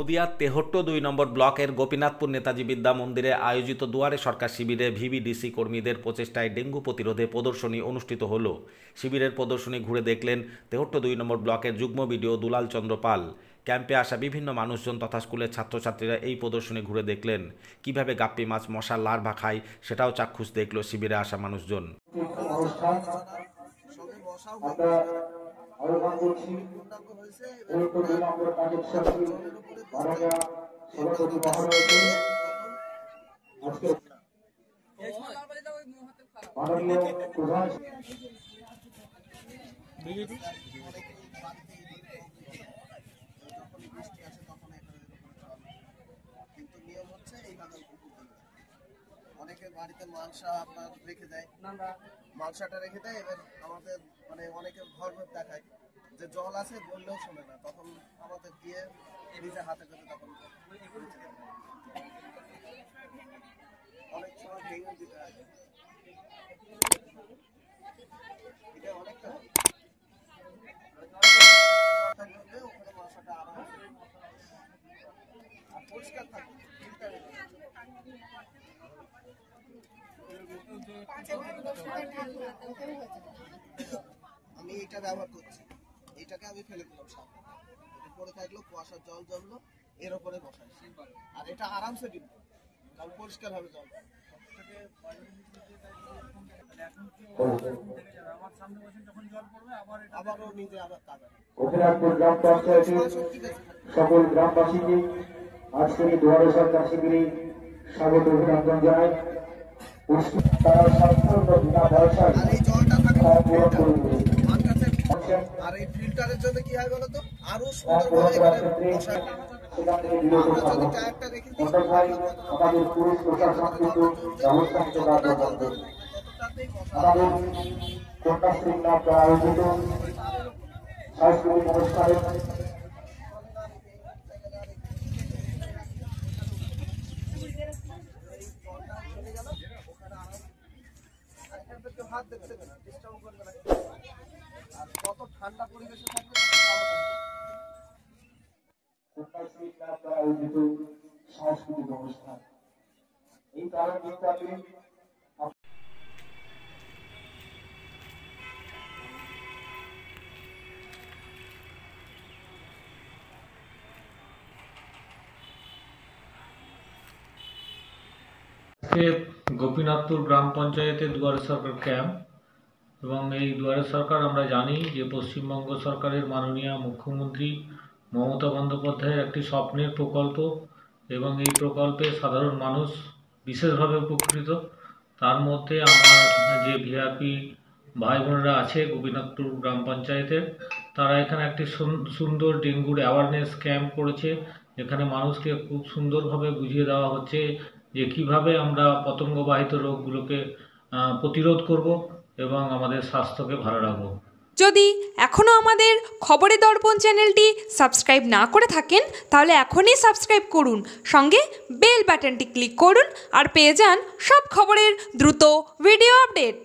নদিয়ার তেহট্ট ২ নম্বর ব্লকের গোপীনাথপুর নেতাজি বিদ্যা মন্দিরে আয়োজিত দুয়ারে সরকার শিবিরে ভিভিডিসি কর্মীদের প্রচেষ্টায় ডেঙ্গু প্রতিরোধে প্রদর্শনী অনুষ্ঠিত হলো। শিবিরের প্রদর্শনী ঘুরে দেখলেন তেহট্ট ২ নম্বর ব্লকের যুগ্ম বিডিও দুলাল চন্দ্র পাল। ক্যাম্পে আসা বিভিন্ন মানুষজন তথা স্কুলের ছাত্রছাত্রীরা এই প্রদর্শনী ঘুরে দেখলেন কিভাবে গাপ্পি মাছ মশার লার্ভা খায়, সেটাও চাক্ষুষ দেখল শিবিরে আসা মানুষজন। আহ্বান করছি তেহট্ট ২ নম্বর কাজের সাথী মাননীয় সভাপতি মহোদয়কে আজকে মাননীয় প্রধান কিন্তু নিয়ম হচ্ছে এই বাগান অনেকের বাড়িতে মালসা আপনার রেখে দেয়, মালসাটা রেখে দেয়। এবার আমাদের মানে অনেকে ঘর দেখায় যে জল আছে বললেও শোনে না, তখন আমাদের দিয়ে নিজে হাতে করে তখন অনেক সময় ভেঙে দিতে হয়। এটা অনেকটা ওখানে মালসাটা আরাম আর পরিষ্কার থাকে। আমি এটা ব্যবহার করছি, এটাকে আমি ফেলে দিলাম সামনে, এটা পরে থাকলো কুয়াশার জল জমলো এর উপরে বসাই, আর এটা আরামসে দিব কারণ পরিষ্কার হবে জল। আবারও নিজে আবার গোপীনাথপুর গ্রাম পঞ্চায়েতের সকল গ্রামবাসীকে আজকের এই দুয়ারে সরকার শিবিরে স্বাগত অভিনন্দন জানাই। তারা সম্পূর্ণ বিনা পয়সায় পূরণ করে আর এই ফিল্টারের জন্য কি হয় বলতো আরো সুন্দর সেখান থেকে বিরত থাকবে। আমাদের পুলিশ প্রশাসন কিন্তু ব্যবস্থা নিতে বাধ্য থাকবে। আমাদের কন্যাশ্রী ক্লাব আয়োজিত সাংস্কৃতিক অনুষ্ঠানে হাত দেখতে না, ডিস্টার্ব করবে না, আর যত ঠান্ডা পরিবেশে থাকবে কন্যাশ্রী ক্লাব আয়োজিত সাংস্কৃতিক অনুষ্ঠান। এই কারণ কিন্তু আপনি গোপীনাথপুর গ্রাম পঞ্চায়েতে দুয়ারে সরকার ক্যাম্প, এবং এই দুয়ারে সরকার আমরা জানি যে পশ্চিমবঙ্গ সরকারের মাননীয় মুখ্যমন্ত্রী মমতা বন্দ্যোপাধ্যায়ের একটি স্বপ্নের প্রকল্প, এবং এই প্রকল্পে সাধারণ মানুষ বিশেষভাবে উপকৃত। তার মধ্যে আমার যে ভিআরপি ভাই বোনেরা আছে গোপীনাথপুর গ্রাম পঞ্চায়েতের, তারা এখানে একটি সুন্দর ডেঙ্গুর অ্যাওয়ারনেস ক্যাম্প করেছে, যেখানে মানুষকে খুব সুন্দরভাবে বুঝিয়ে দেওয়া হচ্ছে যে কিভাবে আমরা পতঙ্গবাহিত রোগগুলোকে প্রতিরোধ করব এবং আমাদের স্বাস্থ্যকে ভালো রাখবো। যদি এখনও আমাদের খবরের দর্পণ চ্যানেলটি সাবস্ক্রাইব না করে থাকেন তাহলে এখনই সাবস্ক্রাইব করুন, সঙ্গে বেল বাটনটি ক্লিক করুন আর পেয়ে যান সব খবরের দ্রুত ভিডিও আপডেট।